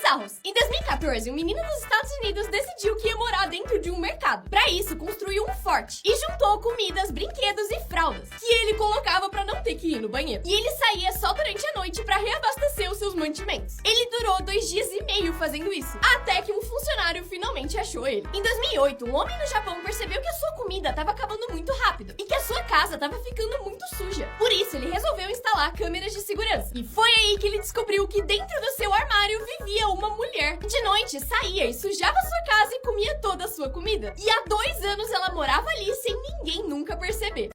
bizarros. Em 2014, um menino dos Estados Unidos decidiu que ia morar dentro de um mercado. Para isso, construiu um forte e juntou comidas, brinquedos e fraldas que ele colocava para não ter que ir no banheiro. E ele saía só durante a noite para reabastecer os seus mantimentos. Ele durou 2 dias e meio fazendo isso, até que um funcionário finalmente achou ele. Em 2008, um homem no Japão percebeu que a sua comida estava acabando muito rápido e que a sua casa estava ficando muito suja. Por isso, ele resolveu instalar câmeras de segurança. E foi aí que ele descobriu que dentro do seu armário vivia uma mulher. De noite, saía e sujava sua casa e comia toda a sua comida. E há 2 anos ela morava ali sem ninguém nunca perceber.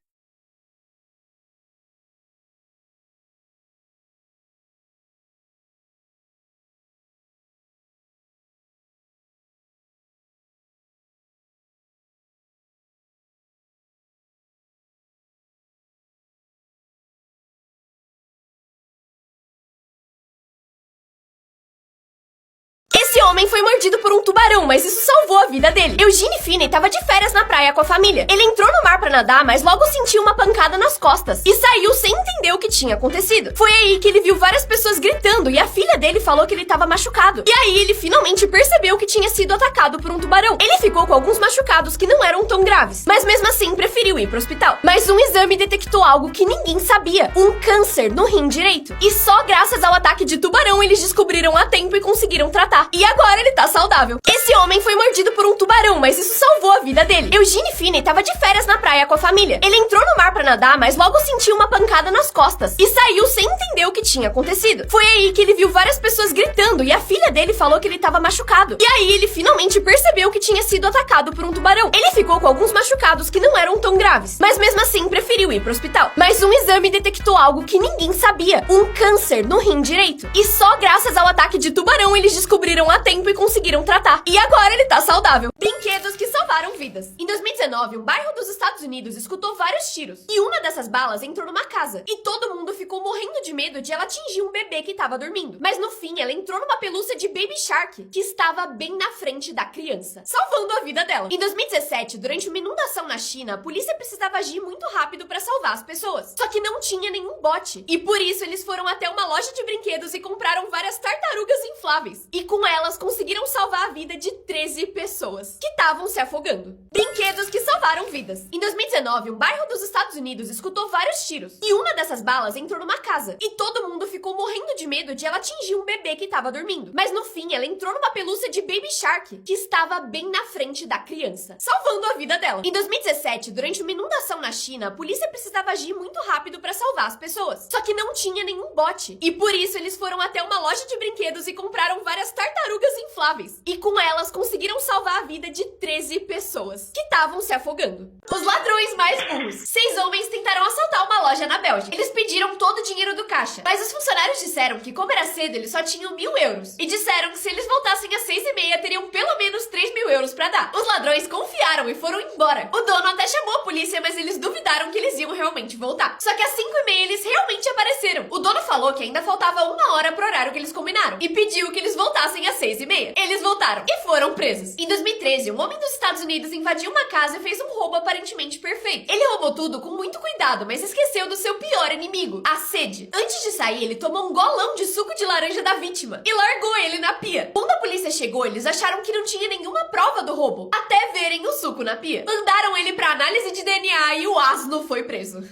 Esse homem foi mordido por um tubarão, mas isso salvou a vida dele. Eugene Finney estava de férias na praia com a família. Ele entrou no mar pra nadar, mas logo sentiu uma pancada nas costas e saiu sem entender o que tinha acontecido. Foi aí que ele viu várias pessoas gritando e a filha dele falou que ele estava machucado. E aí ele finalmente percebeu que tinha sido atacado por um tubarão. Ele ficou com alguns machucados que não eram tão graves, mas mesmo assim preferiu ir pro hospital. Mas um exame detectou algo que ninguém sabia: um câncer no rim direito. E só graças ao ataque de tubarão eles descobriram a tempo e conseguiram tratar. E agora ele tá saudável. Esse homem foi mordido por um tubarão, mas isso salvou a vida dele. Eugene Finney estava de férias na praia com a família. Ele entrou no mar pra nadar, mas logo sentiu uma pancada nas costas e saiu sem entender o que tinha acontecido. Foi aí que ele viu várias pessoas gritando e a filha dele falou que ele estava machucado. E aí ele finalmente percebeu que tinha sido atacado por um tubarão. Ele ficou com alguns machucados que não eram tão graves, mas mesmo assim preferiu ir pro hospital. Mas um exame detectou algo que ninguém sabia: um câncer no rim direito. E só graças ao ataque de tubarão eles descobriram a tempo e conseguiram tratar. E agora ele tá saudável. Brinquedos que salvaram vidas. Em 2019, um bairro dos Estados Unidos escutou vários tiros. E uma dessas balas entrou numa casa. E todo mundo ficou morrendo de medo de ela atingir um bebê que tava dormindo. Mas no fim, ela entrou numa pelúcia de Baby Shark, que estava bem na frente da criança, salvando a vida dela. Em 2017, durante uma inundação na China, a polícia precisava agir muito rápido pra salvar as pessoas. Só que não tinha nenhum bote. E por isso, eles foram até uma loja de brinquedos e compraram várias tartarugas infláveis. E com elas, conseguiram salvar a vida de 13 pessoas que estavam se afogando. Brinquedos que salvaram vidas. Em 2019, um bairro dos Estados Unidos escutou vários tiros. E uma dessas balas entrou numa casa. E todo mundo ficou morrendo de medo de ela atingir um bebê que tava dormindo. Mas no fim, ela entrou numa pelúcia de Baby Shark, que estava bem na frente da criança, salvando a vida dela. Em 2017, durante uma inundação na China, a polícia precisava agir muito rápido pra salvar as pessoas. Só que não tinha nenhum bote. E por isso, eles foram até uma loja de brinquedos e compraram várias tartarugas infláveis. E com elas, conseguiram salvar a vida de 13 pessoas que estavam se afogando. Os ladrões mais burros. 6 homens tentaram assaltar uma loja na Bélgica. Eles pediram todo o dinheiro do caixa, mas os funcionários disseram que, como era cedo, eles só tinham 1.000 euros. E disseram que se eles voltassem às 6h30, teriam pelo menos 3.000 euros pra dar. Os ladrões confiaram e foram embora. O dono até chamou a polícia, mas eles duvidaram que eles iam realmente voltar. Só que às 5h30 eles realmente apareceram. O dono falou que ainda faltava 1 hora pro horário que eles combinaram e pediu que eles voltassem às 6h30. Eles voltaram e foram presos. Em 2013, um homem dos Estados Unidos invadiu uma casa e fez um roubo aparentemente perfeito. Ele roubou tudo com muito cuidado, mas esqueceu do seu pior inimigo: a sede. Antes de sair, ele tomou um golão de suco de laranja da vítima e largou ele na pia. Quando a polícia chegou, eles acharam que não tinha nenhuma prova do roubo, até verem o suco na pia. Mandaram ele pra análise de DNA e o asno foi preso.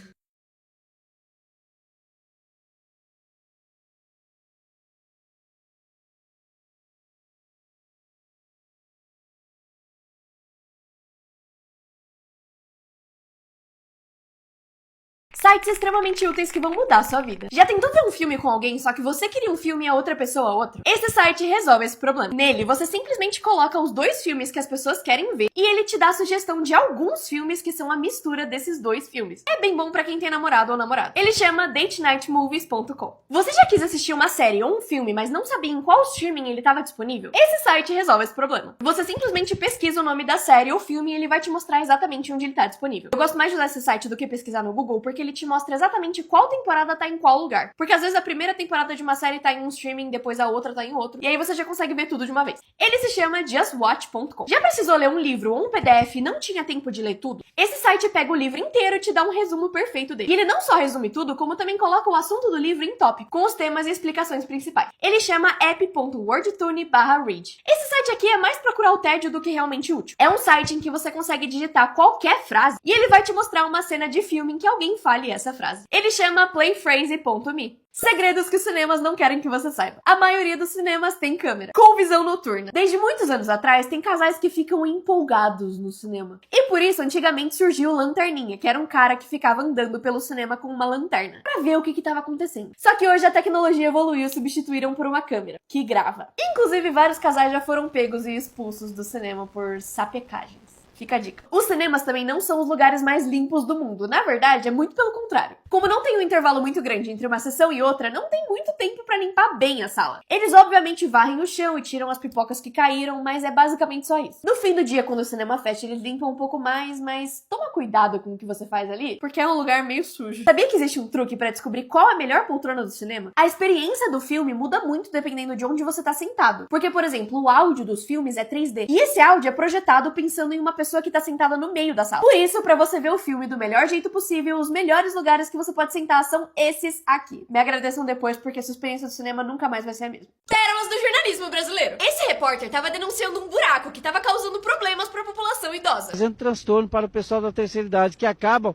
Sites extremamente úteis que vão mudar a sua vida. Já tentou ver um filme com alguém, só que você queria um filme e a outra pessoa outro? Esse site resolve esse problema. Nele, você simplesmente coloca os 2 filmes que as pessoas querem ver e ele te dá a sugestão de alguns filmes que são a mistura desses 2 filmes. É bem bom pra quem tem namorado ou namorada. Ele chama datenightmovies.com. Você já quis assistir uma série ou um filme, mas não sabia em qual streaming ele estava disponível? Esse site resolve esse problema. Você simplesmente pesquisa o nome da série ou filme e ele vai te mostrar exatamente onde ele tá disponível. Eu gosto mais de usar esse site do que pesquisar no Google, porque ele ele te mostra exatamente qual temporada tá em qual lugar. Porque às vezes a primeira temporada de uma série tá em um streaming, depois a outra tá em outro, e aí você já consegue ver tudo de uma vez. Ele se chama justwatch.com. Já precisou ler um livro ou um PDF e não tinha tempo de ler tudo? Esse site pega o livro inteiro e te dá um resumo perfeito dele. E ele não só resume tudo, como também coloca o assunto do livro em tópico, com os temas e explicações principais. Ele chama app.wordtune/read. Esse site aqui é mais procurar o tédio do que realmente útil. É um site em que você consegue digitar qualquer frase e ele vai te mostrar uma cena de filme em que alguém fale essa frase. Ele chama playphrase.me. Segredos que os cinemas não querem que você saiba. A maioria dos cinemas tem câmera, com visão noturna. Desde muitos anos atrás, tem casais que ficam empolgados no cinema. E por isso, antigamente surgiu o Lanterninha, que era um cara que ficava andando pelo cinema com uma lanterna, pra ver o que estava acontecendo. Só que hoje a tecnologia evoluiu e substituíram por uma câmera, que grava. Inclusive, vários casais já foram pegos e expulsos do cinema por sapecagens. Fica a dica. Os cinemas também não são os lugares mais limpos do mundo. Na verdade, é muito pelo contrário. Como não tem um intervalo muito grande entre uma sessão e outra, não tem muito tempo pra limpar bem a sala. Eles obviamente varrem o chão e tiram as pipocas que caíram, mas é basicamente só isso. No fim do dia, quando o cinema fecha, eles limpam um pouco mais, mas toma cuidado com o que você faz ali, porque é um lugar meio sujo. Sabia que existe um truque pra descobrir qual é a melhor poltrona do cinema? A experiência do filme muda muito dependendo de onde você tá sentado. Porque, por exemplo, o áudio dos filmes é 3D. E esse áudio é projetado pensando em uma pessoa que tá sentada no meio da sala. Por isso, pra você ver o filme do melhor jeito possível, os melhores lugares que você pode sentar são esses aqui. Me agradeçam depois, porque a sua experiência do cinema nunca mais vai ser a mesma. Pérolas do jornalismo brasileiro. Esse repórter tava denunciando um buraco que tava causando problemas pra população idosa. Fazendo transtorno para o pessoal da terceira idade, que acabam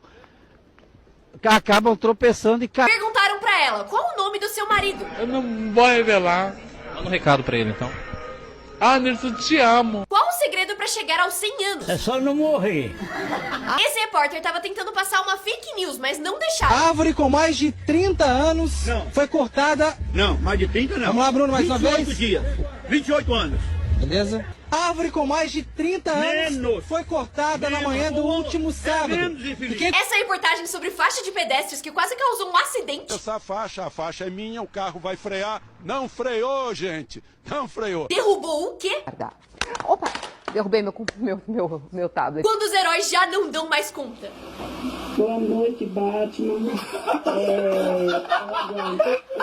tropeçando e caindo. Perguntaram pra ela, qual o nome do seu marido? Eu não vou revelar. Manda um recado pra ele, então. Ah, Nilson, te amo. Qual o segredo pra chegar aos 100 anos? É só não morrer. Esse repórter tava tentando passar uma fake news, mas não deixaram. Árvore com mais de 30 anos foi cortada. Não, mais de 30 não. Vamos lá, Bruno, mais uma 28 vez. dias. 28 anos. Beleza? Árvore com mais de 30 anos Menos. foi cortada na manhã do último sábado. menos, infeliz. E quem Essa reportagem sobre faixa de pedestres que quase causou um acidente. Essa faixa, a faixa é minha, o carro vai frear. Não freou, gente. Não freou. Derrubou o quê? Opa, derrubei meu tablet. Quando os heróis já não dão mais conta. Boa noite, Batman.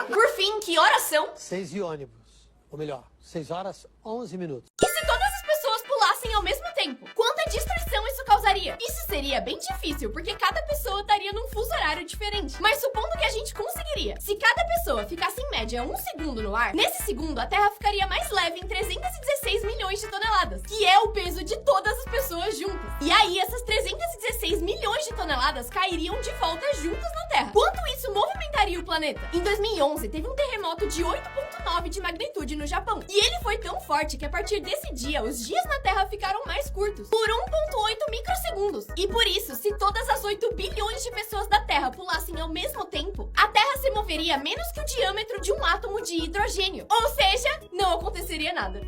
Por fim, que horas são? 6 e ônibus. Ou melhor, 6 horas, 11 minutos. E se todas as pessoas pulassem ao mesmo tempo? Quanta destruição isso causaria? Isso seria bem difícil, porque cada pessoa estaria num fuso horário diferente. Mas supondo que a gente conseguiria. Se cada pessoa ficasse em média 1 segundo no ar, nesse segundo a Terra ficaria mais leve em 316 milhões de toneladas, que é o peso de todas as pessoas juntas. E aí, essas 316 milhões de toneladas cairiam de volta juntas na Terra. Quanto isso movimentaria o planeta? Em 2011, teve um terremoto de 8,9 de magnitude no Japão. E ele foi tão forte que a partir desse dia, os dias na Terra ficaram mais curtos, por 1,8 microsegundos. E por isso, se todas as 8 bilhões de pessoas da Terra pulassem ao mesmo tempo, a Terra se moveria menos que o diâmetro de um átomo de hidrogênio. Ou seja, não aconteceria nada.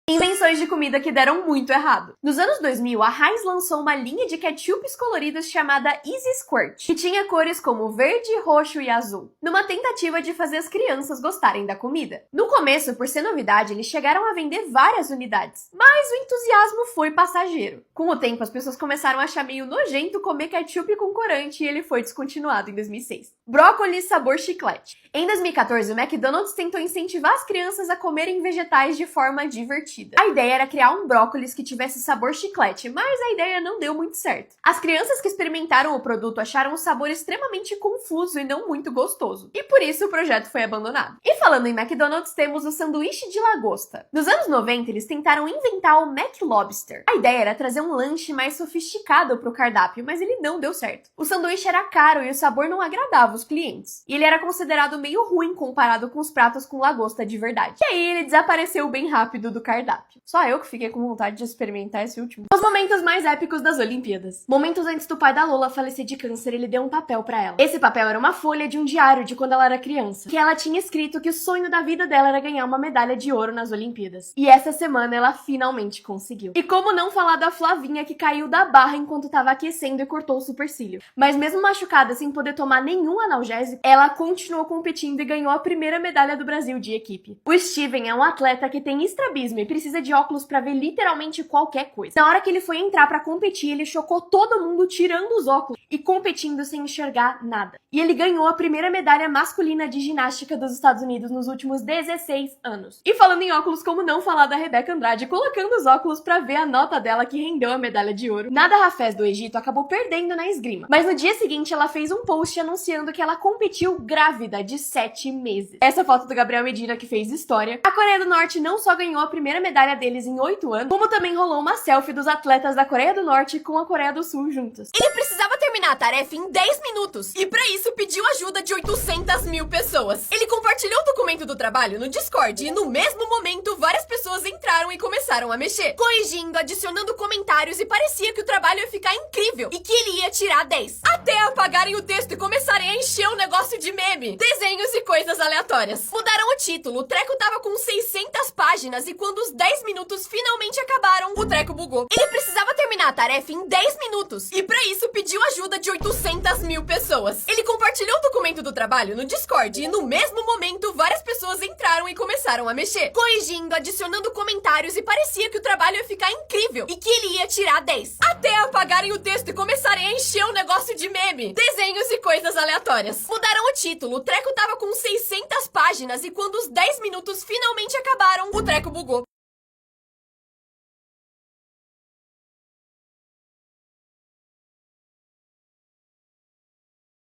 Invenções de comida que deram muito errado. Nos anos 2000, a Heinz lançou uma linha de ketchups coloridos chamada Easy Squirt, que tinha cores como verde, roxo e azul, numa tentativa de fazer as crianças gostarem da comida. No começo, por ser novidade, eles chegaram a vender várias unidades, mas o entusiasmo foi passageiro. Com o tempo, as pessoas começaram a achar meio nojento comer ketchup com corante e ele foi descontinuado em 2006. Brócolis sabor chiclete. Em 2014, o McDonald's tentou incentivar as crianças a comerem vegetais de forma divertida. A ideia era criar um brócolis que tivesse sabor chiclete, mas a ideia não deu muito certo. As crianças que experimentaram o produto acharam o sabor extremamente confuso e não muito gostoso, e por isso o projeto foi abandonado. E falando em McDonald's, temos o sanduíche de lagosta. Nos anos 90, eles tentaram inventar o McLobster. A ideia era trazer um lanche mais sofisticado para o cardápio, mas ele não deu certo. O sanduíche era caro e o sabor não agradava os clientes, e ele era considerado meio ruim comparado com os pratos com lagosta de verdade. E aí ele desapareceu bem rápido do cardápio. Só eu que fiquei com vontade de experimentar esse último. Os momentos mais épicos das Olimpíadas. Momentos antes do pai da Lola falecer de câncer, ele deu um papel pra ela. Esse papel era uma folha de um diário de quando ela era criança, que ela tinha escrito que o sonho da vida dela era ganhar uma medalha de ouro nas Olimpíadas. E essa semana ela finalmente conseguiu. E como não falar da Flavinha que caiu da barra enquanto tava aquecendo e cortou o supercílio. Mas mesmo machucada sem poder tomar nenhum analgésico, ela continuou competindo e ganhou a primeira medalha do Brasil de equipe. O Steven é um atleta que tem estrabismo e precisa de óculos pra ver literalmente qualquer coisa. Na hora que ele foi entrar pra competir, ele chocou todo mundo tirando os óculos e competindo sem enxergar nada. E ele ganhou a primeira medalha masculina de ginástica dos Estados Unidos nos últimos 16 anos. E falando em óculos, como não falar da Rebeca Andrade colocando os óculos pra ver a nota dela que rendeu a medalha de ouro. Nada Hafez do Egito acabou perdendo na esgrima, mas no dia seguinte ela fez um post anunciando que ela competiu grávida de 7 meses. Essa foto do Gabriel Medina que fez história. A Coreia do Norte não só ganhou a primeira medalha deles em 8 anos, como também rolou uma selfie dos atletas da Coreia do Norte com a Coreia do Sul juntos. Ele precisava terminar a tarefa em 10 minutos e pra isso pediu ajuda de 800 mil pessoas. Ele compartilhou o documento do trabalho no Discord e no mesmo momento várias pessoas entraram e começaram a mexer, corrigindo, adicionando comentários e parecia que o trabalho ia ficar incrível e que ele ia tirar 10. Até apagarem o texto e começarem a encher o negócio de meme, desenhos e coisas aleatórias. Mudaram o título, o treco tava com 600 páginas e quando os 10 minutos finalmente acabaram, o treco bugou. Ele precisava terminar a tarefa em 10 minutos e pra isso pediu ajuda de 800 mil pessoas. Ele compartilhou o documento do trabalho no Discord e no mesmo momento várias pessoas entraram e começaram a mexer, corrigindo, adicionando comentários e parecia que o trabalho ia ficar incrível e que ele ia tirar 10. Até apagarem o texto e começarem a encher o negócio de meme, desenhos e coisas aleatórias. Mudaram o título, o treco tava com 600 páginas e quando os 10 minutos finalmente acabaram, o treco bugou.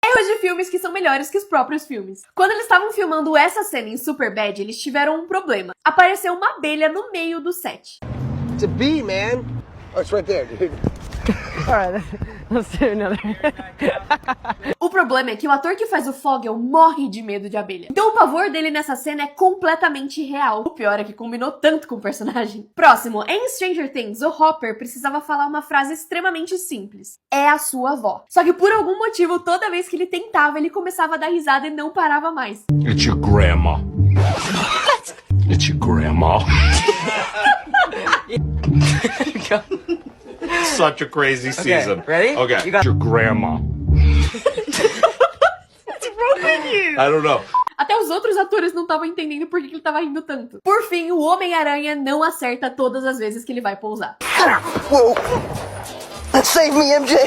Erros de filmes que são melhores que os próprios filmes. Quando eles estavam filmando essa cena em Superbad, eles tiveram um problema. Apareceu uma abelha no meio do set. It's a bee, man. Oh, it's right there, dude. Alright, let's do another. O problema é que o ator que faz o Fogel morre de medo de abelha. Então o pavor dele nessa cena é completamente real. O pior é que combinou tanto com o personagem. Próximo, em Stranger Things, o Hopper precisava falar uma frase extremamente simples. É a sua avó. Só que por algum motivo, toda vez que ele tentava, ele começava a dar risada e não parava mais. It's your grandma. It's your grandma. Such a crazy season. Ready? Okay. You got your grandma. What's wrong with you? I don't know. Até os outros atores não estavam entendendo por que ele tava rindo tanto. Por fim, o Homem-Aranha não acerta todas as vezes que ele vai pousar. Whoa. Save me, MJ.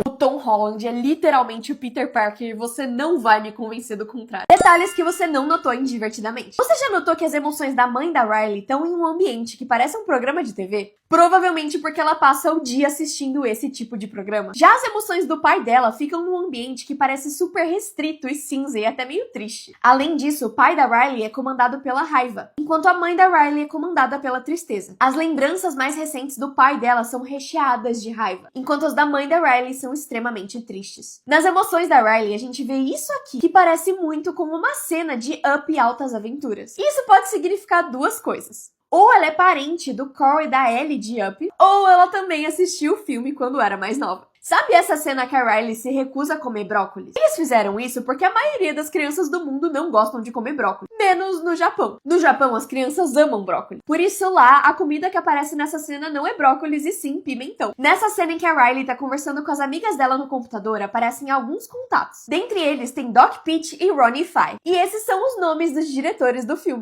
O Tom Holland é literalmente o Peter Parker e você não vai me convencer do contrário. Detalhes que você não notou em Divertidamente. Você já notou que as emoções da mãe da Riley estão em um ambiente que parece um programa de TV? Provavelmente porque ela passa o dia assistindo esse tipo de programa. Já as emoções do pai dela ficam num ambiente que parece super restrito e cinza e até meio triste. Além disso, o pai da Riley é comandado pela raiva, enquanto a mãe da Riley é comandada pela tristeza. As lembranças mais recentes do pai dela são recheadas de raiva, enquanto as da mãe da Riley são extremamente tristes. Nas emoções da Riley, a gente vê isso aqui, que parece muito com uma cena de Up e Altas Aventuras. Isso pode significar duas coisas. Ou ela é parente do Carl e da Ellie de Up, ou ela também assistiu o filme quando era mais nova. Sabe essa cena que a Riley se recusa a comer brócolis? Eles fizeram isso porque a maioria das crianças do mundo não gostam de comer brócolis, menos no Japão. No Japão, as crianças amam brócolis. Por isso lá, a comida que aparece nessa cena não é brócolis e sim pimentão. Nessa cena em que a Riley tá conversando com as amigas dela no computador, aparecem alguns contatos. Dentre eles tem Doc Peach e Ronnie Fye. E esses são os nomes dos diretores do filme.